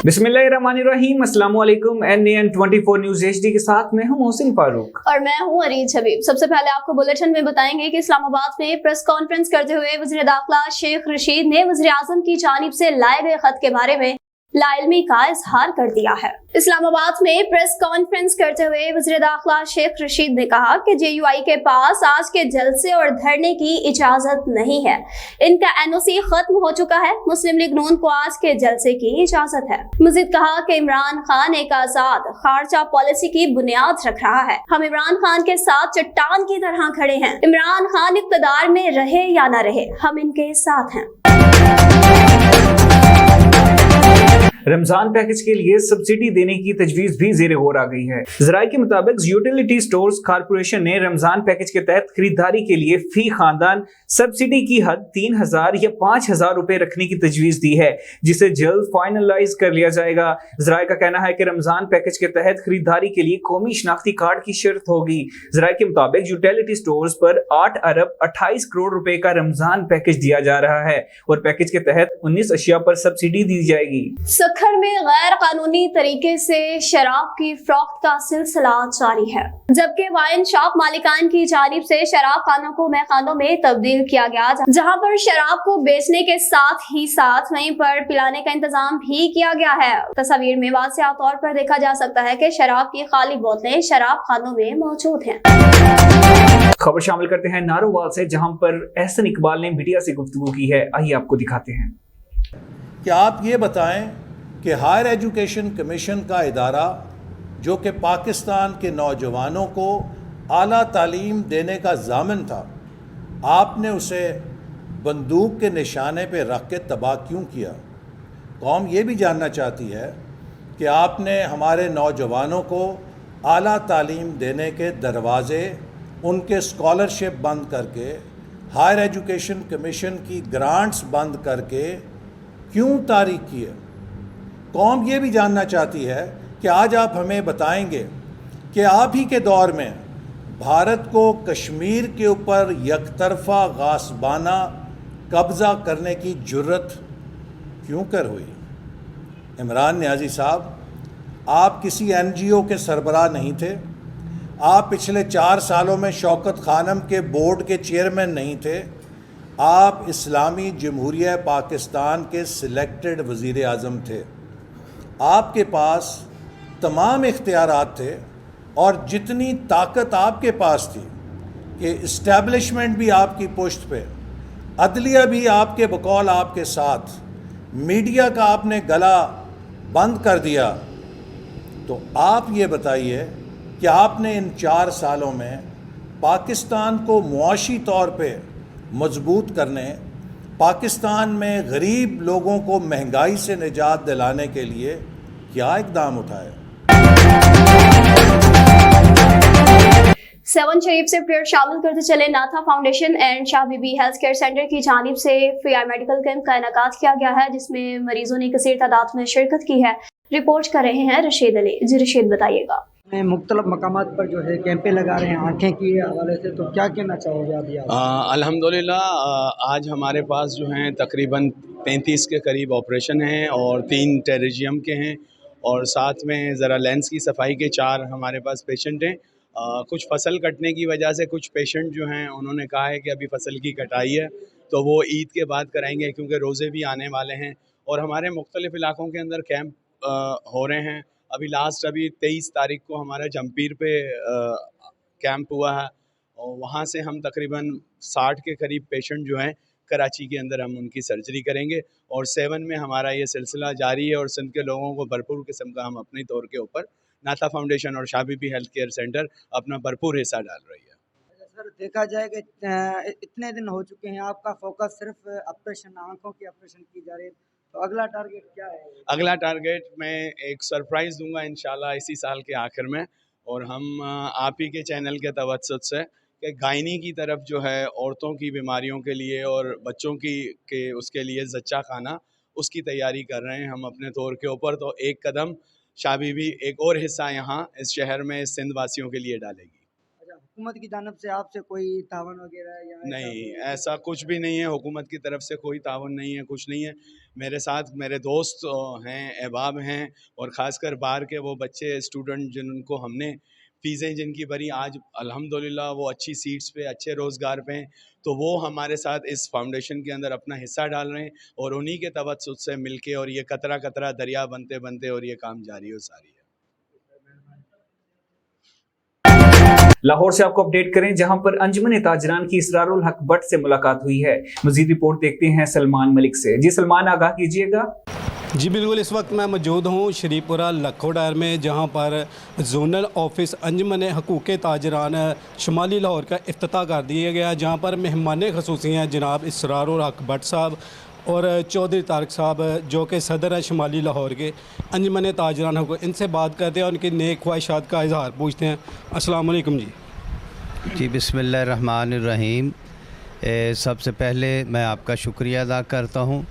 बिस्मिल्लाहिर्रहमानिर्रहीम, अस्सलाम वालेकुम। NAN 24 न्यूज HD के साथ मैं हूं मोहसिन फारूक और मैं हूं अरीज हबीब। सबसे पहले आपको बुलेटिन में बताएंगे कि इस्लामाबाद में प्रेस कॉन्फ्रेंस करते हुए वज़ीर दाखिला शेख रशीद ने वज़ीर आज़म की जानिब से लाए गए खत के बारे में लाइल्मी का इजहार कर दिया है। इस्लामाबाद में प्रेस कॉन्फ्रेंस करते हुए वज़ीर दाखिला शेख रशीद ने कहा कि JUI के पास आज के जलसे और धरने की इजाजत नहीं है। इनका NOC खत्म हो चुका है। मुस्लिम लीग नून को आज के जलसे की इजाजत है। मजीद कहा कि इमरान खान एक आजाद खारजा पॉलिसी की बुनियाद रख रहा है। हम इमरान खान के साथ चट्टान की तरह खड़े हैं। इमरान खान इक़्तिदार में रहे या न रहे, हम इनके साथ हैं। रमजान पैकेज के लिए सब्सिडी देने की तजवीज भी जेर गौर आ गई है। ज़राए के मुताबिक यूटिलिटी स्टोर्स कॉरपोरेशन ने रमजान पैकेज के तहत खरीदारी के लिए फी खानदान सब्सिडी की हद 3000 या 5000 रुपए रखने की तजवीज दी है, जिसे जल्द फाइनलाइज कर लिया जाएगा। ज़राए का कहना है कि रमजान पैकेज के तहत खरीदारी के लिए कौमी शनाख्ती कार्ड की शर्त होगी। ज़राए के मुताबिक यूटिलिटी स्टोर्स पर 8 अरब 28 करोड़ रुपए का रमजान पैकेज दिया जा रहा है और पैकेज के तहत 19 अशिया पर सब्सिडी दी जाएगी। सखर में गैर कानूनी तरीके से शराब की फरोख्त का सिलसिला जारी है, जबकि वाइन शॉप मालिकान की जानिब से शराब खानों को महखानों में तब्दील किया गया, जहां पर शराब को बेचने के साथ ही साथ वहीं पर पिलाने का इंतजाम भी किया गया है। तस्वीर में वाज़ेह तौर पर देखा जा सकता है कि शराब की खाली बोतलें शराब खानों में मौजूद हैं। खबर शामिल करते हैं नारोवाल से, जहां पर एहसन इकबाल ने मीडिया से गुफ्तगू की है। आइए आपको दिखाते हैं। क्या आप ये बताएं कि हायर एजुकेशन कमीशन का इदारा जो कि पाकिस्तान के नौजवानों को आला तालीम देने का ज़ामिन था, आपने उसे बंदूक के निशाने पे रख के तबाह क्यों किया? कौम ये भी जानना चाहती है कि आपने हमारे नौजवानों को आला तालीम देने के दरवाज़े, उनके स्कॉलरशिप बंद करके, हायर एजुकेशन कमीशन की ग्रांट्स बंद करके क्यों तारीख की है? कौम ये भी जानना चाहती है कि आज आप हमें बताएंगे कि आप ही के दौर में भारत को कश्मीर के ऊपर यकतरफा गासबाना कब्ज़ा करने की जुर्रत क्यों कर हुई? इमरान नियाज़ी साहब, आप किसी NGO के सरबराह नहीं थे। आप पिछले 4 सालों में शौकत खानम के बोर्ड के चेयरमैन नहीं थे। आप इस्लामी जमहूरिया पाकिस्तान के सिलेक्टेड वज़ीर आज़म थे। आपके पास तमाम इख्तियारात थे और जितनी ताकत आपके पास थी कि इस्टेब्लिशमेंट भी आपकी पुश्त पे, अदलिया भी आपके बकौल आपके साथ, मीडिया का आपने गला बंद कर दिया। तो आप ये बताइए कि आपने इन 4 सालों में पाकिस्तान को मुआशी तौर पे मजबूत करने, पाकिस्तान में गरीब लोगों को महंगाई से निजात दिलाने के लिए क्या इक़दाम उठाए? 7 शरीफ से प्रेयर शामिल करते चले Natha foundation and Shah Bibi health care centre की जानिब से फ्री आई मेडिकल कैंप का इनेकाद किया गया है, जिसमें मरीजों ने कसीर तादाद में शिरकत की है। रिपोर्ट कर रहे हैं रशीद अली। जी रशीद, बताइएगा। मुख्तलिफ मकामात पर जो है कैंपें लगा रहे हैं आँखें की हवाले से, तो क्या कहना चाहोगे अभी आप? अल्हम्दुलिल्लाह आज हमारे पास जो हैं तकरीबन 35 के करीब ऑपरेशन हैं और 3 टेरेजियम के हैं और साथ में ज़रा लेंस की सफाई के 4 हमारे पास पेशेंट हैं। कुछ फसल कटने की वजह से कुछ पेशेंट जो हैं उन्होंने कहा है कि अभी फसल की कटाई है तो वो ईद के बाद कराएंगे, क्योंकि रोज़े भी आने वाले हैं और हमारे मुख्तलिफ़ इलाक़ों के अंदर कैंप हो रहे हैं। अभी 23 तारीख को हमारा जमपीर पे कैंप हुआ है और वहाँ से हम तकरीबन 60 के करीब पेशेंट जो हैं कराची के अंदर हम उनकी सर्जरी करेंगे और 7 में हमारा ये सिलसिला जारी है और सिंध के लोगों को भरपूर किस्म का हम अपने तौर के ऊपर नाथा फाउंडेशन और Shah Bibi health care centre अपना भरपूर हिस्सा डाल रही है। सर, देखा जाए कि इतने दिन हो चुके हैं, आपका फोकस सिर्फ ऑपरेशन, आँखों की ऑपरेशन की जा रही है, तो अगला टारगेट क्या है? अगला टारगेट मैं एक सरप्राइज़ दूंगा इंशाल्लाह इसी साल के आखिर में, और हम आप ही के चैनल के तवज्जुद से कि गायनी की तरफ जो है औरतों की बीमारियों के लिए और बच्चों की के उसके लिए जच्चा खाना उसकी तैयारी कर रहे हैं हम अपने तौर के ऊपर। तो एक कदम शाह बीबी एक और हिस्सा यहाँ इस शहर में सिंध वासियों के लिए डालेगी। हुकूमत की जानब से आपसे कोई तावन वगैरह या ऐसा नहीं, कोई? ऐसा कुछ भी नहीं है, हुकूमत की तरफ से कोई तावन नहीं है, कुछ नहीं है। मेरे साथ मेरे दोस्त हैं, अहबाब हैं, और ख़ासकर बाहर के वो बच्चे स्टूडेंट जिनको हमने फ़ीसें जिनकी भरी, आज अल्हम्दुलिल्लाह वो अच्छी सीट्स पे, अच्छे रोज़गार पे हैं, तो वो हमारे साथ इस फाउंडेशन के अंदर अपना हिस्सा डाल रहे हैं, और उन्हीं के तवज्जुह से मिलके और ये कतरा कतरा दरिया बनते बनते और ये काम जारी और सारी है। लाहौर से आपको अपडेट करें, जहां पर अंजुमन ताजरान की इसरारुल हक भट्ट से मुलाकात हुई है। मजीद रिपोर्ट देखते हैं सलमान मलिक से। जी सलमान, आगाह कीजिएगा। जी बिल्कुल, इस वक्त मैं मौजूद हूँ शरीफपुरा लखोडार में, जहाँ पर जोनल ऑफिस अंजुमन हकूक़ ताजरान शुमाली लाहौर का इफ्तिताह कर दिया गया, जहाँ पर मेहमान ख़ुसूसी हैं जनाब इसरारुल हक भट्ट साहब और चौधरी तारक साहब, जो कि सदर है शुमाली लाहौर के अंजुमन ताजरान हकूक़। इनसे बात करते हैं, उनकी नेक ख्वाहिशात का इजहार पूछते हैं। अस्सलाम वालेकुम जी। जी बिस्मिल्लाहिर्रहमानिर्रहीम। सबसे पहले मैं आपका शुक्रिया अदा करता हूँ,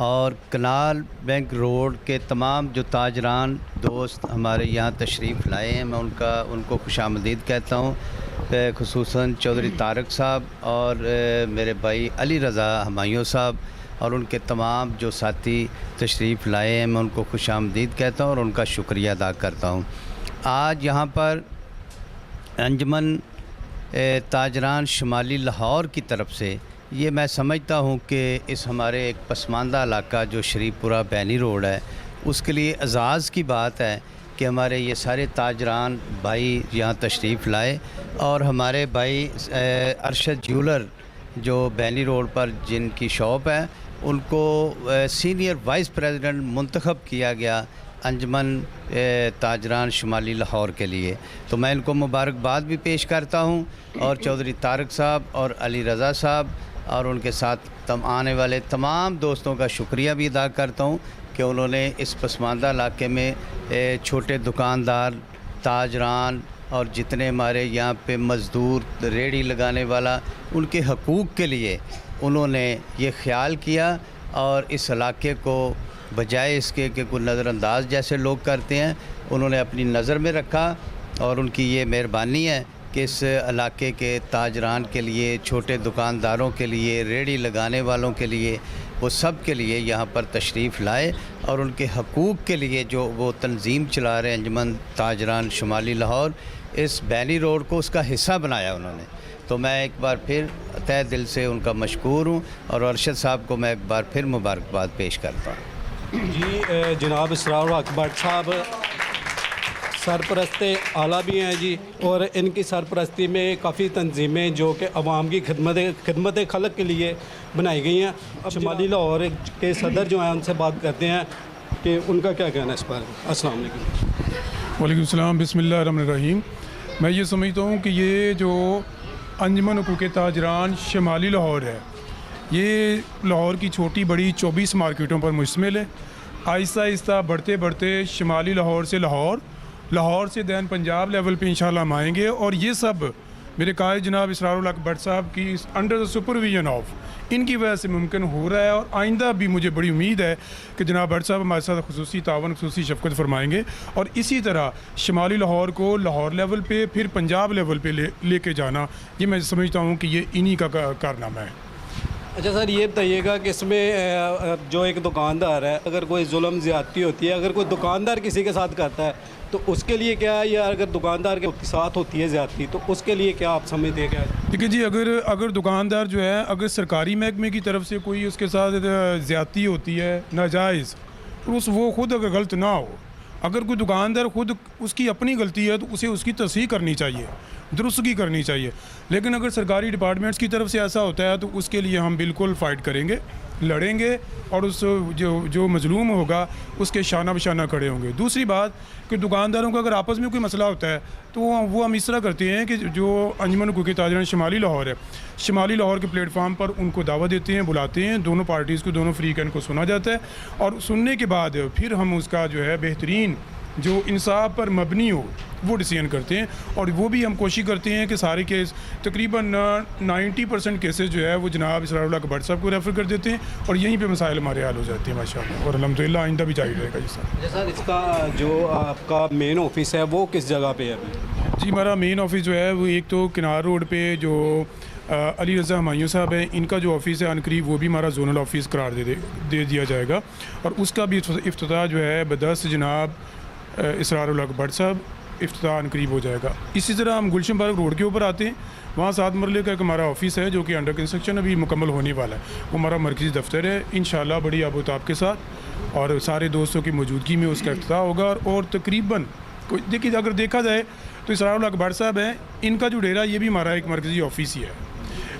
और कनाल बैंक रोड के तमाम जो ताजरान दोस्त हमारे यहाँ तशरीफ़ लाए हैं, मैं उनको खुशामदीद कहता हूँ, ख़ुसूसन चौधरी तारक साहब और मेरे भाई अली रज़ा हमायूं साहब और उनके तमाम जो साथी तशरीफ़ लाए हैं, मैं उनको खुशामदीद कहता हूँ और उनका शुक्रिया अदा करता हूँ। आज यहाँ पर अंजुमन ताजरान शुमाली लाहौर की तरफ से ये मैं समझता हूँ कि इस हमारे एक पसमानदा इलाका जो शरीफपुरा बैनी रोड है, उसके लिए एजाज़ की बात है कि हमारे ये सारे ताजरान भाई यहाँ तशरीफ़ लाए, और हमारे भाई अरशद ज्वेलर जो बैनी रोड पर जिनकी शॉप है, उनको सीनियर वाइस प्रेसिडेंट मुंतखब किया गया अंजुमन ताजरान शुमाली लाहौर के लिए। तो मैं इनको मुबारकबाद भी पेश करता हूँ, और चौधरी तारक साहब और अली रज़ा साहब और उनके साथ आने वाले तमाम दोस्तों का शुक्रिया भी अदा करता हूँ कि उन्होंने इस पसमानदा इलाके में छोटे दुकानदार, ताजरान और जितने हमारे यहाँ पे मज़दूर, रेहड़ी लगाने वाला, उनके हकूक़ के लिए उन्होंने ये ख्याल किया, और इस इलाके को बजाय इसके कि कोई नज़रअंदाज जैसे लोग करते हैं, उन्होंने अपनी नज़र में रखा, और उनकी ये मेहरबानी है कि इस इलाके के ताजरान के लिए, छोटे दुकानदारों के लिए, रेहड़ी लगाने वालों के लिए, वो सब के लिए यहाँ पर तशरीफ़ लाए, और उनके हकूक़ के लिए जो वो तंजीम चला रहे हैं अंजुमन ताजरान शुमाली लाहौर, इस बैनी रोड को उसका हिस्सा बनाया उन्होंने। तो मैं एक बार फिर तहे दिल से उनका मशकूर हूँ, और अरशद साहब को मैं एक बार फिर मुबारकबाद पेश करता हूँ। जी जनाब इसरारुल हक भट्ट साहब सरपरस्त आला भी हैं जी, और इनकी सरपरस्ती में काफ़ी तंजीमें जो कि अवाम की खिदमत खलक के लिए बनाई गई हैं। अब शुमाली लाहौर के सदर जो हैं उनसे बात करते हैं कि उनका क्या कहना है इस पर। अस्सलाम वालेकुम। वालेकुम सलाम, बिस्मिल्लाहिर्रहमानिर्रहीम। मैं ये समझता हूँ कि ये जो अंजुमन हकूक़ ताजरान शुमाली लाहौर है, ये लाहौर की छोटी बड़ी 24 मार्केटों पर मुश्तमिल है। आहिस्ता आहिस्ता बढ़ते बढ़ते शुमाली लाहौर से लाहौर से दैन पंजाब लेवल पे इंशाल्लाह हम आएंगे, और ये सब मेरे कायद जनाब इसरारुल हक भट्ट साहब की अंडर द सुपरविजन ऑफ इनकी वजह से मुमकिन हो रहा है, और आइंदा भी मुझे बड़ी उम्मीद है कि जनाब भट्ट साहब हमारे साथ खुसूसी तावन, खुसूसी शफ़क़त फरमाएंगे, और इसी तरह शुमाली लाहौर को लाहौर लेवल पे फिर पंजाब लेवल पे लेके जाना, ये मैं समझता हूँ कि ये इन्हीं का कारनामा है। अच्छा सर, ये बताइएगा कि इसमें जो एक दुकानदार है, अगर कोई जुल्म ज़्यादती होती है, अगर कोई दुकानदार किसी के साथ करता है तो उसके लिए क्या है, या अगर दुकानदार के साथ होती है ज़्यादती तो उसके लिए क्या आप समझते हैं क्या? देखिए जी, अगर दुकानदार जो है, अगर सरकारी महकमे की तरफ से कोई उसके साथ ज़्यादती होती है नाजायज़, तो वो खुद अगर गलत ना हो, अगर कोई दुकानदार खुद उसकी अपनी गलती है तो उसे उसकी तस्हीह करनी चाहिए, दुरुस्तगी करनी चाहिए। लेकिन अगर सरकारी डिपार्टमेंट्स की तरफ से ऐसा होता है तो उसके लिए हम बिल्कुल फ़ाइट करेंगे, लड़ेंगे, और उस जो मजलूम होगा उसके शाना बशाना खड़े होंगे। दूसरी बात कि दुकानदारों का अगर आपस में कोई मसला होता है तो वो हम इस तरह करते हैं कि जो अंजुमन हकूक़ ताजरान शुमाली लाहौर है, शुमाली लाहौर के प्लेटफार्म पर उनको दावत देते हैं, बुलाते हैं, दोनों पार्टीज़ को, दोनों फ्रीकैन को सुना जाता है, और सुनने के बाद फिर हम उसका जो है बेहतरीन जो इंसाफ पर मबनी हो वो डिसीजन करते हैं। और वो भी हम कोशिश करते हैं कि सारे केस तकरीबन 90% केसेस जो है वो जनाब इसरारुल हक भट्ट साहब को रेफ़र कर देते हैं, और यहीं पे मसाइल हमारे हल हो जाते हैं माशाअल्लाह, और अल्हम्दुलिल्लाह आइंदा भी जारी रहेगा। जी सर। सर, इसका जो आपका मेन ऑफिस है वो किस जगह पे है? जी, हमारा मेन ऑफिस जो है वो एक तो किनार रोड पे जो अली रज़ा हमायूं साहब हैं, इनका जो ऑफिस है अनकरीब वो भी हमारा जोनल ऑफिस करार दे दिया जाएगा। और उसका भी इफ्तिताह जो है बदस्त जनाब इसरारुल हक भट्ट साहब इफ्तिताह अनकरीब हो जाएगा। इसी तरह हम गुलशन पार्क रोड के ऊपर आते हैं, वहाँ 7 मरले का एक हमारा ऑफिस है जो कि अंडर कंस्ट्रक्शन अभी मुकम्मल होने वाला है। वो हमारा मरकज़ी दफ्तर है, इंशाल्लाह बड़ी आबोताब के साथ और सारे दोस्तों की मौजूदगी में उसका इफ्तिताह होगा। और तकरीबन देखिए, अगर देखा जाए तो इसरारुल हक भट्ट साहब हैं, इनका जो डेरा ये भी हमारा एक मरकज़ी ऑफिस ही है।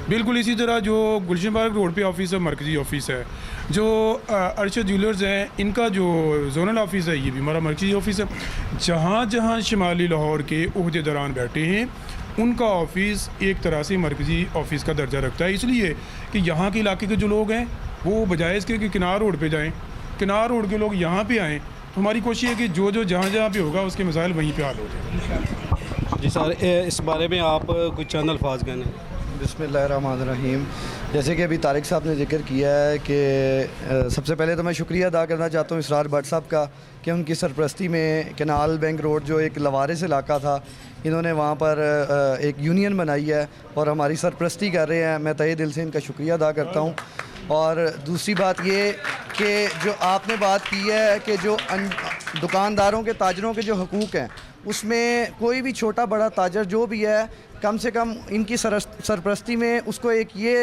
बिल्कुल इसी तरह जो गुलशन पार्क रोड पे ऑफिस है मरकज़ी ऑफिस है। जो अरशद ज्वेलर्स हैं, इनका जो जोनल ऑफिस है ये भी हमारा मरकज़ी ऑफिस है। जहाँ जहाँ शुमाली लाहौर के ओहदेदारान बैठे हैं उनका ऑफिस एक तरह से मरकज़ी ऑफिस का दर्जा रखता है, इसलिए कि यहाँ के इलाके के जो लोग हैं वो बजाय इसके कि किनार रोड पे जाएँ, किनार रोड के लोग यहाँ पे आएँ। तो हमारी कोशिश है कि जो जो जहाँ जहाँ पे होगा उसके मसाइल वहीं पे हल हो जाए। जी सर, इस बारे में आप कुछ चंद अल्फाज कहना है। बिस्मिल्लाहिर्रहमानिर्रहीम। जैसे कि अभी तारिक साहब ने जिक्र किया है कि सबसे पहले तो मैं शुक्रिया अदा करना चाहता हूँ इसरार भट्ट साहब का कि उनकी सरपरस्ती में कैनाल बैंक रोड जो एक लवारिस इलाका था, इन्होंने वहाँ पर एक यूनियन बनाई है और हमारी सरपरस्ती कर रहे हैं। मैं तहे दिल से इनका शुक्रिया अदा करता हूँ। और दूसरी बात ये कि जो आपने बात की है कि जो दुकानदारों के ताजरों के जो हकूक़ हैं उसमें कोई भी छोटा बड़ा ताजर जो भी है कम से कम इनकी सरपरस्ती में उसको एक ये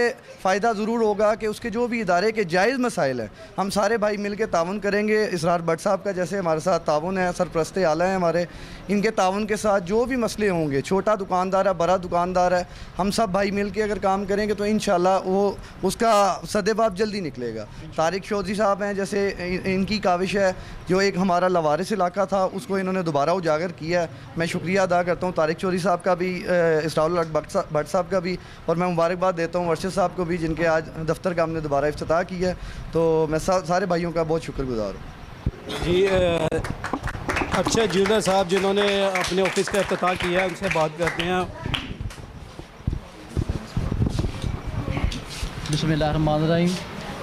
फ़ायदा ज़रूर होगा कि उसके जो भी इदारे के जायज़ मसाइल हैं हम सारे भाई मिल के ताउन करेंगे। इसरार भट्ट साहब का जैसे हमारे साथ ताउन है, सरपरस्ते आला हैं हमारे, इनके ताउन के साथ जो भी मसले होंगे, छोटा दुकानदार है बड़ा दुकानदार है, हम सब भाई मिल के अगर काम करेंगे तो इंशाल्लाह वो उसका सदेबाब जल्दी निकलेगा। तारिक चौधरी साहब हैं, जैसे इनकी काविश है जो एक हमारा लवारिस इलाका था उसको इन्होंने दोबारा उजागर किया है। मैं शुक्रिया अदा करता हूँ तारिक चौधरी साहब का भी, इसरारुल हक भट्ट साहब का भी, और मैं मुबारकबाद देता हूँ अरशद साहब को भी जिनके आज दफ्तर का हमने दोबारा इफ्तिताह किया है। तो मैं सारे भाइयों का बहुत शुक्रगुजार हूँ। जी, अरशद ज्वेलर साहब जिन्होंने अपने ऑफिस का इफ्तिताह किया है, उनसे बात करते हैं। बिस्मिल्लाहिर्रहमानिर्रहीम।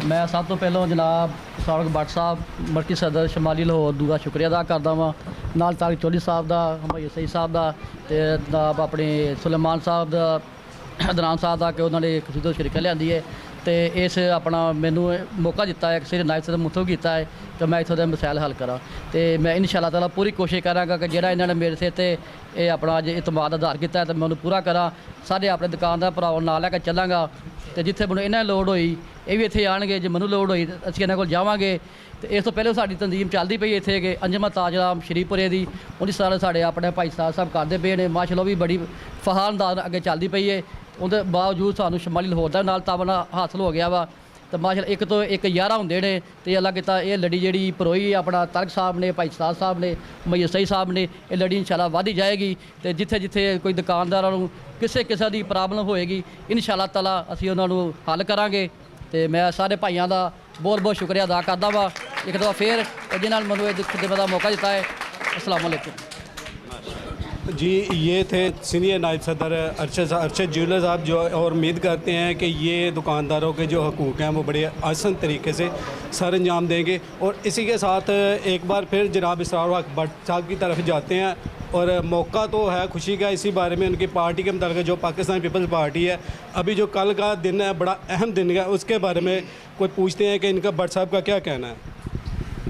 मैं सब तो पहलों जनाब इसरारुल हक भट्ट साहब मरकज़ी सदर शुमाली लाहौर दूगा शुक्रिया अदा करदा वां, नाल तारिक चौधरी साहब दा, हमारे सही साहब दा ते जनाब अपने सुलेमान साहब दा, अदनान साहब दा कि उन्होंने खसूद शरीका लियांदी है तो इस अपना मैनू मौका दिता है सिर नायब सदर मुंतखब किया है तो मैं इत्थों दे मसाइल हल करा। तो मैं इंशाअल्लाह ताला पूरी कोशिश करांगा कि जिहड़ा इन्होंने मेरे सिर ते ये अपना अज इतमाद आधार किया है तो मैं उन्हें पूरा करा। सारे अपने दुकानदार भरावां नाल लैके चलांगा तो जिथे मैनूं इन्हां लोड़ होई ये भी इत्थे आणगे, जे मैनूं लोड़ होई असीं इन्हां कोल जावांगे। तो इस तो पहले साडी तंजीम चलदी पई इत्थे कि अंजुमन ताजराम शरीफपुरे दी, उन्हें सारे साढ़े अपने भाई साहब करते पे ने, माशाअल्लाह भी बड़ी फहार अंदाज अगे चलती पई है। उनके बावजूद सानू शुमाली लाहौर दा नाल तावन हासिल हो गया वा। तो माशाअल्लाह एक तो एक 11 होंदे ने ते अल्लाह किता ये लड़ी जिहड़ी परोई अपना तारक साहब ने, भाई साहब ने, मैयर सही साहब ने, ये लड़ी इंशाअल्लाह वधी जाएगी। तो जिथे जिथे कोई दुकानदारां नूं किसी किस्म की प्रॉब्लम होएगी इंशाअल्लाह ताला असीं उन्हां नूं हल करांगे। तो मैं सारे भाइयों का बहुत बहुत शुक्रिया अदा करदा वा एक दफ़ा फिर जिन्होंने मैनूं इस खिदमत का मौका दिता है। अस्सलाम वालेकुम। जी, ये थे सीनियर नायब सदर अरशद ज्वेलर साहब जो, और उम्मीद करते हैं कि ये दुकानदारों के जो हकूक़ हैं वो बड़े आसान तरीके से सर अंजाम देंगे। और इसी के साथ एक बार फिर जनाब इसरारुल हक भट्ट साहब की तरफ जाते हैं और मौका तो है खुशी का इसी बारे में उनकी पार्टी के मुताबिक जो पाकिस्तान पीपल्स पार्टी है, अभी जो कल का दिन है बड़ा अहम दिन है, उसके बारे में कोई पूछते हैं कि इनका भट्ट साहब का क्या कहना है।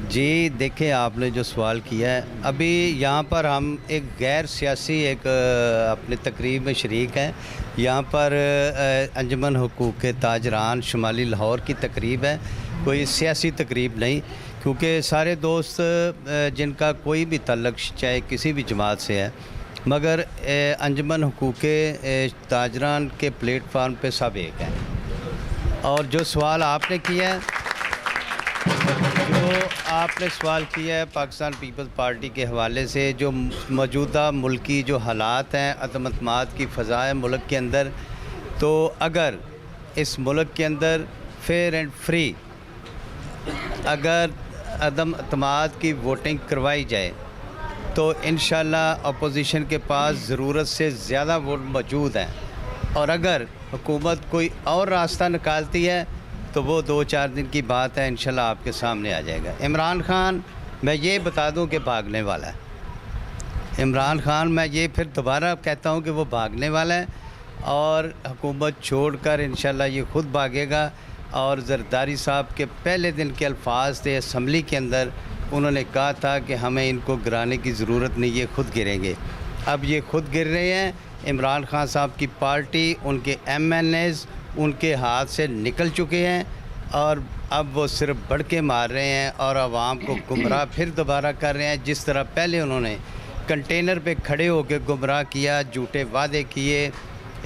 जी देखिए, आपने जो सवाल किया है, अभी यहाँ पर हम एक गैर सियासी एक अपने तकरीब में शरीक हैं। यहाँ पर अंजुमन हुकूक के ताजरान शुमाली लाहौर की तकरीब है, कोई सियासी तकरीब नहीं, क्योंकि सारे दोस्त जिनका कोई भी तल्लक चाहे किसी भी जमात से है, मगर अंजुमन हुकूक के ताजरान के प्लेटफार्म पे सब एक हैं। और जो सवाल आपने किया है, है पाकिस्तान पीपल्स पार्टी के हवाले से, जो मौजूदा मुल्की जो हालात हैं, अदम अतमाद की फ़ज़ा है मुल्क के अंदर, तो अगर इस मुल्क के अंदर फेयर एंड फ्री अगर अदम अतमाद की वोटिंग करवाई जाए तो इंशाअल्लाह अपोजिशन के पास ज़रूरत से ज़्यादा वोट मौजूद हैं। और अगर हुकूमत कोई और रास्ता निकालती है तो वो 2-4 दिन की बात है, इंशाल्लाह आपके सामने आ जाएगा। इमरान खान मैं ये बता दूं कि भागने वाला है, इमरान खान, मैं ये फिर दोबारा कहता हूँ कि वो भागने वाला है और हुकूमत छोड़कर इंशाल्लाह ये ख़ुद भागेगा। और जरदारी साहब के पहले दिन के अल्फाज थे असम्बली के अंदर, उन्होंने कहा था कि हमें इनको गिराने की ज़रूरत नहीं, ये ख़ुद गिरेंगे। अब ये ख़ुद गिर रहे हैं। इमरान खान साहब की पार्टी, उनके MNAs उनके हाथ से निकल चुके हैं और अब वो सिर्फ बढ़के मार रहे हैं और आवाम को गुमराह फिर दोबारा कर रहे हैं। जिस तरह पहले उन्होंने कंटेनर पे खड़े होकर गुमराह किया, झूठे वादे किए,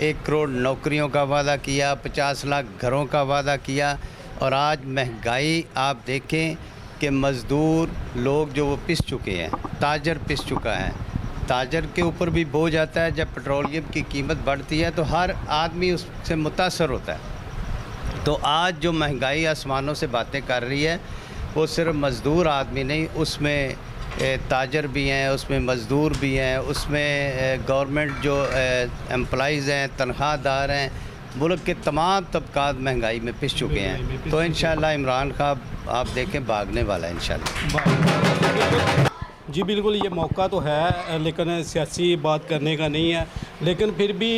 1 करोड़ नौकरियों का वादा किया, 50 लाख घरों का वादा किया, और आज महंगाई आप देखें कि मज़दूर लोग जो वो पिस चुके हैं, ताजर पिस चुका है। ताजर के ऊपर भी बोझ आता है। जब पेट्रोलियम की कीमत बढ़ती है तो हर आदमी उससे मुतासर होता है। तो आज जो महंगाई आसमानों से बातें कर रही है, वो सिर्फ मज़दूर आदमी नहीं, उसमें ताजर भी हैं, उसमें मज़दूर भी हैं, उसमें गवर्नमेंट जो एम्प्लॉइज़ हैं, तनख्वाहदार हैं, मुल्क के तमाम तबकात महंगाई में पिस चुके हैं। तो इंशाअल्लाह इमरान खान आप देखें भागने वाला है इंशाअल्लाह। जी बिल्कुल, ये मौका तो है लेकिन सियासी बात करने का नहीं है। लेकिन फिर भी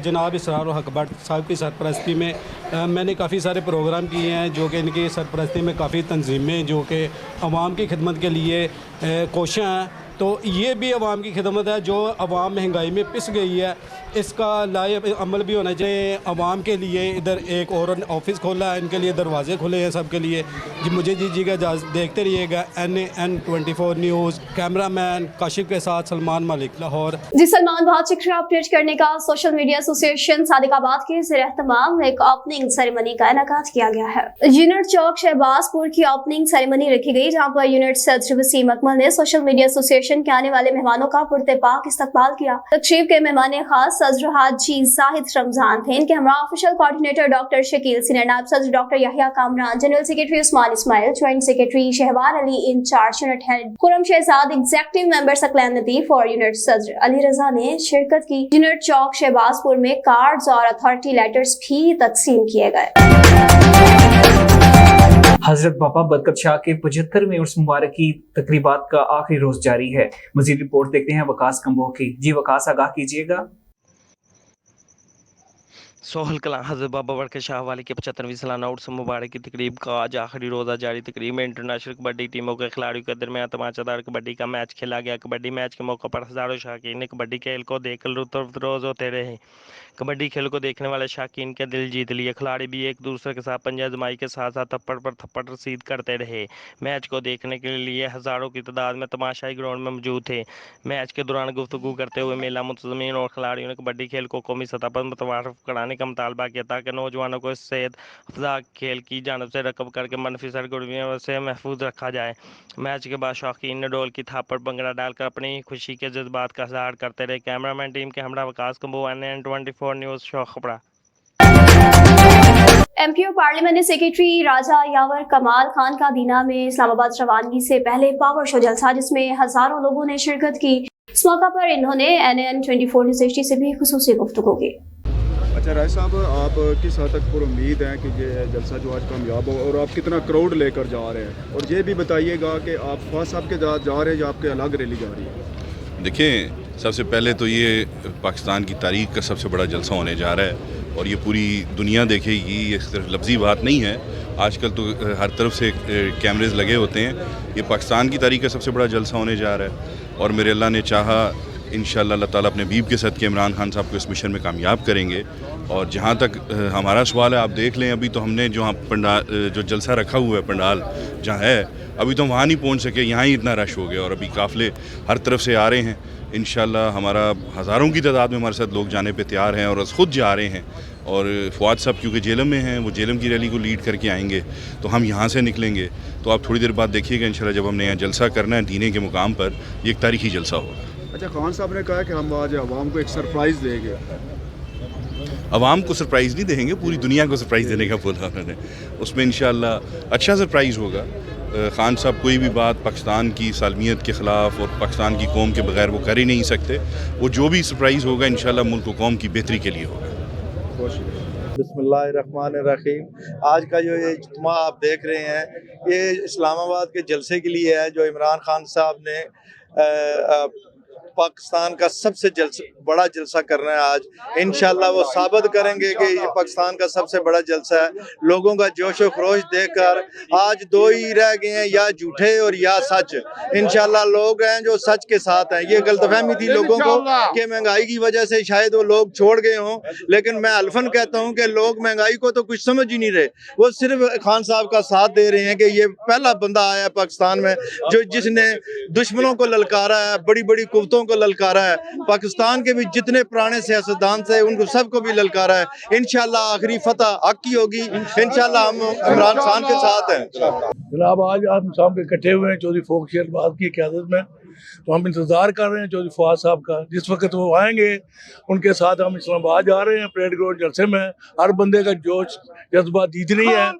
जनाब इसरार हक भट्ट साहब की सरपरस्ती में मैंने काफ़ी सारे प्रोग्राम किए हैं, जो कि इनकी सरपरस्ती में काफ़ी तंजीमें जो कि आवाम की खिदमत के लिए कोशिश हैं। तो ये भी आवाम की खिदमत है। जो आवाम महंगाई में पिस गई है, इसका लाइव अमल भी होना चाहिए। आवाम के लिए इधर एक और ऑफिस खोला है, इनके लिए दरवाजे खुले हैं सबके लिए। जी मुझे दीजिएगा इजाज़त, देखते रहिएगा NAN 24 न्यूज़। कैमरामैन काशिफ के साथ सलमान मलिक, लाहौर। जी सलमान, बहुत शुक्रिया अपडेट करने का। सोशल मीडिया एसोसिएशन सादिकाबाद के ज़ेर-ए-एहतमाम एक ओपनिंग सेरेमनी का इनेकाद किया गया है। यूनिट चौक शहबाजपुर की ओपनिंग सेरेमनी रखी गई, जहाँ पर यूनिट सदर वसीम अकमल ने सोशल मीडिया एसोसिएशन के आने वाले मेहमानों का पुरतेपाक इस्तकबाल किया। तकरीब के मेहमान खास सदर हाजी जाहिद रमजान थे। इनके हमरा official coordinator doctor Shakeel, senior नायब सदर doctor Yahya Kamran, general secretary Usman Ismail, joint secretary Shahbar Ali, incharge unit head Khurram Shahzad, executive member Saqlain Nadeef और यूनिट सदर अली रजा ने शिरकत की। यूनिट चौक शहबाजपुर में कार्ड्स और अथॉरिटी लेटर्स भी तकसीम किए गए। हजरत बाबा बरकत शाह के 75वें उर्स मुबारक की तकरीबात का आखिरी रोज जारी है। मजीद रिपोर्ट देखते हैं वकास कंबोह की। जी वकास, आगाह कीजिएगा। सोहल कलां हज़रत बाबा बरकत शाह वाली के 75वीं सालाना उर्स मुबारक की तकरीब का आज आखिरी रोज़ा जारी। तकरीब में इंटरनेशनल कबड्डी टीमों के खिलाड़ियों के दरमियान तमाचादार कबड्डी का मैच खेला गया। कबड्डी मैच के मौके पर हज़ारों शाकीन कबड्डी खेल को देखकर लुत्फ़अंदोज़ होते रहे। कबड्डी खेल को देखने वाले शाकीन के दिल जीत लिए। खिलाड़ी भी एक दूसरे के साथ पंजा जमाई के साथ साथ थप्पड़ पर थप्पड़ रसीद करते रहे। मैच को देखने के लिए हज़ारों की तादाद में तमाशाई ग्राउंड में मौजूद थे। मैच के दौरान गुफ्तगू करते हुए मेला मुंतज़मीन और खिलाड़ियों ने कबड्डी खेल को कौमी सतह पर मुतवारफ़ कराने का मुतालबा किया, ताकि नौजवानों को इस सेहत अफजा खेल की जानब से रकब करके मनफी सरगर्मियों से महफूज रखा जाए। मैच के बाद शौकीन ने ढोल की थाप पर भंगड़ा डालकर अपनी खुशी के जज्बात का इज़हार करते रहे। कैमरामैन टीम के हमरा Waqas Kamboh, NAN 24 news Sheikhupura. MPO parliament secretary Raja Yawar Kamal Khan का दीना में इस्लामाबाद रवानगी से पहले पावर शो जलसा, जिसमें हजारों लोगों ने शिरकत की। इस मौका पर इन्होंने NAN 24 न्यूज़ से भी खुसूसी गुफ्तगू की। अच्छा राय साहब, आप किस हद तक पूरी उम्मीद है कि ये जलसा जो आज कामयाब हो, और आप कितना क्राउड लेकर जा रहे हैं, और ये भी बताइएगा कि आप फवाद साहब के जा रहे हैं या आपके अलग रैली जा रही है? देखिए, सबसे पहले तो ये पाकिस्तान की तारीख का सबसे बड़ा जलसा होने जा रहा है और ये पूरी दुनिया देखेगी। ये सिर्फ लफ्ज़ी बात नहीं है, आजकल तो हर तरफ से कैमरेज लगे होते हैं। ये पाकिस्तान की तारीख का सबसे बड़ा जलसा होने जा रहा है और मेरे अल्लाह ने चाहा इंशाअल्लाह अल्लाह ताला अपने बीब के सदक़े इमरान खान साहब को इस मिशन में कामयाब करेंगे। और जहाँ तक हमारा सवाल है, आप देख लें, अभी तो हमने जो जो जलसा रखा हुआ है पंडाल जहाँ है, अभी तो वहाँ नहीं पहुँच सके, यहाँ ही इतना रश हो गया और अभी काफ़िले हर तरफ से आ रहे हैं। इंशाअल्लाह हमारा हज़ारों की तादाद में हमारे साथ लोग जाने पे तैयार हैं और ख़ुद जा रहे हैं। और फवाद साहब क्योंकि जेलम में हैं, वो जेलम की रैली को लीड करके आएंगे, तो हम यहाँ से निकलेंगे। तो आप थोड़ी देर बाद देखिएगा इंशाअल्लाह, जब हमने यहाँ जलसा करना है दीने के मुकाम पर, ये एक तारीखी जलसा होगा। अच्छा, खान साहब ने कहा कि हम आज आवाम को एक सरप्राइज़ देंगे। आवाम को सरप्राइज़ नहीं देंगे, पूरी दुनिया को सरप्राइज़ देने का बोला उन्होंने। उसमें इंशाअल्लाह अच्छा सरप्राइज़ होगा। खान साहब कोई भी बात पाकिस्तान की सालमियत के ख़िलाफ़ और पाकिस्तान की कौम के बगैर वो कर ही नहीं सकते। वो जो भी सरप्राइज़ होगा इंशाअल्लाह मुल्क व कौम की बेहतरी के लिए होगा। बिस्मिल्लाहिर्रहमानिर्रहीम। आज का जो ये इज्तिमा आप देख रहे हैं, ये इस्लामाबाद के जलसे के लिए है, जो इमरान खान साहब ने पाकिस्तान का सबसे बड़ा जलसा कर रहे हैं आज। इंशाल्लाह वो साबित करेंगे कि ये पाकिस्तान का सबसे बड़ा जलसा है। लोगों का जोश व खरोश देखकर आज दो ही रह गए हैं, या झूठे और या सच। इंशाल्लाह लोग हैं जो सच के साथ हैं। ये गलतफहमी थी लोगों को कि महंगाई की वजह से शायद वो लोग छोड़ गए हों, लेकिन मैं अल्फन कहता हूं कि लोग महंगाई को तो कुछ समझ ही नहीं रहे। वो सिर्फ खान साहब का साथ दे रहे हैं कि ये पहला बंदा आया है पाकिस्तान में जिसने दुश्मनों को ललकारा है, बड़ी बड़ी कुव्वतों को ललकारा है। पाकिस्तान के भी जितने पुराने सियासतदान थे उनको सबको भी ललकारा है। इंशाल्लाह आखिरी फतह हक की होगी। इंशाल्लाह हम इमरान खान के साथ हैं। जनाब आज हम सामने इकट्ठे हुए हैं चौधरी फोक शेरबाज की क़यादत में, तो हम इंतज़ार कर रहे हैं चौधरी फवाद साहब का। जिस वक्त वो आएंगे उनके साथ हम इस्लामाबाद जा रहे हैं परेड ग्राउंड जलसे में। हर बंदे का जोश जज्बा जीत रही है,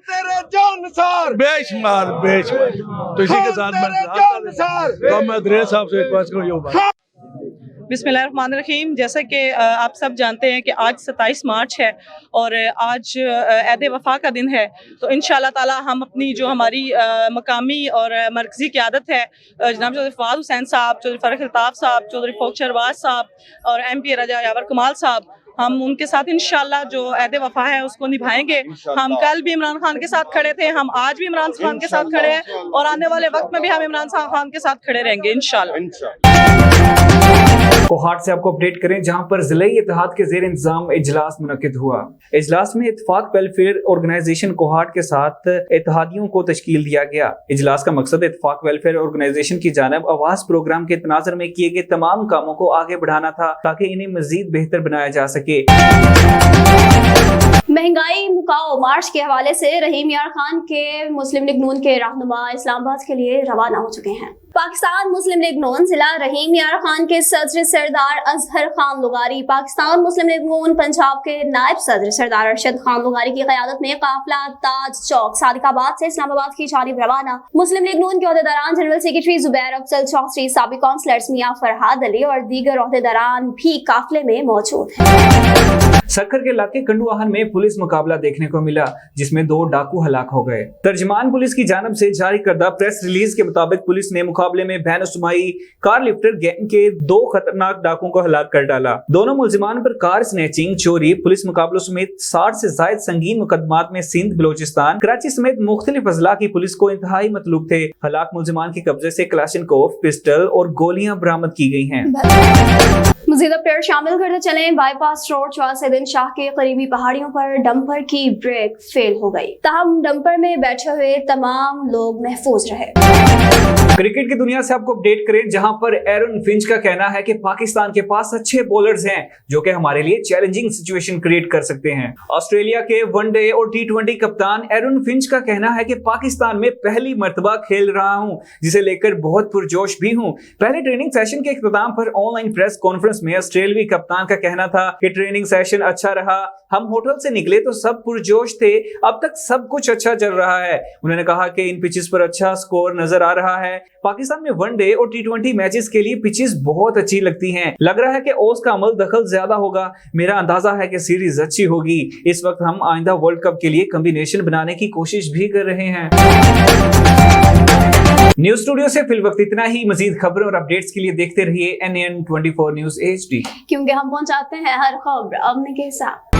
बेशुमार बेशुमार। तो इसी के साथ मैं दरेज साहब से रिक्वेस्ट करूँ। बिस्मिल्लाहिर्रहमानिर्रहीम। जैसा कि आप सब जानते हैं कि आज 27 मार्च है और आज ऐद वफ़ा का दिन है, तो इंशाअल्लाह ताला हम अपनी जो हमारी मकामी और मरकज़ी क़यादत है, जनाब चौधरी फवाद हुसैन साहब, चौधरी फ़ारूक अल्ताफ़ साहब, चौधरी फोक शहरबाज साहब और MP राजा यावर कमाल साहब, हम उनके साथ इंशाअल्लाह जो ऐद वफ़ा है उसको निभाएंगे। हम कल भी इमरान खान के साथ खड़े थे, हम आज भी इमरान खान के साथ खड़े हैं और आने वाले वक्त में भी हम इमरान खान के साथ खड़े रहेंगे इंशाअल्लाह। कोहाट से आपको अपडेट करें, जहां पर जिले इत्तेहाद के जेर इंतजाम इजलास मुनक्किद हुआ। इजलास में इत्तेफाक वेलफेयर ऑर्गेनाइजेशन कोहाट के साथ इत्तेहादियों को तश्कील दिया गया। इजलास का मकसद इत्तेफाक वेलफेयर ऑर्गेनाइजेशन की जानिब आवास प्रोग्राम के तनाज़ुर में किए गए तमाम कामों को आगे बढ़ाना था ताकि इन्हें मजीद बेहतर बनाया जा सके। महंगाई मुकाओ मार्च के हवाले से रहीम यार खान के मुस्लिम लीग नून के रहनुमा इस्लामाबाद के लिए रवाना हो चुके हैं। पाकिस्तान मुस्लिम लीग नून जिला रहीम यार खान के सदर सरदार अजहर खान लुगारी, पाकिस्तान मुस्लिम लीग नून पंजाब के नायब सदर सरदार अरशद खान लुगारी की क़यादत में काफिला ताज चौक सादिकाबाद से इस्लामाबाद की जानिब रवाना। मुस्लिम लीग नून के ओहदेदारान जनरल सेक्रेटरी जुबैर अफजल चौधरी, साबिक काउंसलर्स मियां फरहाद अली और दीगर ओहदेदारान भी काफिले में मौजूद हैं। सक्खर के इलाके कंडुआहन में पुलिस मुकाबला देखने को मिला, जिसमें 2 डाकू हलाक हो गए। तर्जमान पुलिस की जानब से जारी करदा प्रेस रिलीज के मुताबिक पुलिस ने मुकाबले में बैन-ओ-सुमाई कार लिफ्टर गैंग के 2 खतरनाक डाकुओं को हलाक कर डाला। दोनों मुलजिमान पर कार स्नैचिंग, चोरी, पुलिस मुकाबलों समेत 60 से जायद संगीन मुकदमात में सिंध, बलोचिस्तान, कराची समेत मुख्तलिफ अजला की पुलिस को इंतहाई मतलूब थे। हलाक मुलजिमान के कब्जे से क्लाशनकोव, पिस्टल और गोलियां बरामद की गई हैं। मज़ीद अपडेट शामिल करते चलें। बाईपास रोड चौसैदन शाह के करीबी पहाड़ियों पर डंपर की ब्रेक फेल हो गई, ताहम डंपर में बैठे हुए तमाम लोग महफूज रहे। क्रिकेट की दुनिया से आपको अपडेट करें, जहां पर एरन फिंच का कहना है कि पाकिस्तान के पास अच्छे बॉलर्स हैं जो कि हमारे लिए चैलेंजिंग सिचुएशन क्रिएट कर सकते हैं। ऑस्ट्रेलिया के वनडे और T20 कप्तान एरन फिंच का कहना है कि पाकिस्तान में पहली मर्तबा खेल रहा हूं, जिसे लेकर बहुत पुरजोश भी हूं। पहले ट्रेनिंग सेशन के इख्तिताम पर ऑनलाइन प्रेस कॉन्फ्रेंस में ऑस्ट्रेलियाई कप्तान का कहना था कि ट्रेनिंग सेशन अच्छा रहा, हम होटल से निकले तो सब पुरजोश थे, अब तक सब कुछ अच्छा चल रहा है। उन्होंने कहा कि इन पिचेस पर अच्छा स्कोर नजर आ रहा है। पाकिस्तान में वनडे और T20 मैचेस के लिए पिचेस बहुत अच्छी लगती हैं। लग रहा है कि ओस का अमल दखल ज्यादा होगा। मेरा अंदाजा है कि सीरीज अच्छी होगी। इस वक्त हम आइंदा वर्ल्ड कप के लिए कॉम्बिनेशन बनाने की कोशिश भी कर रहे हैं। न्यूज स्टूडियो से फिल वक्त इतना ही। मजीद खबरों और अपडेट्स के लिए देखते रहिए NN24 न्यूज HD, क्योंकि हम पहुंचाते हैं हर खबर अपने के साथ।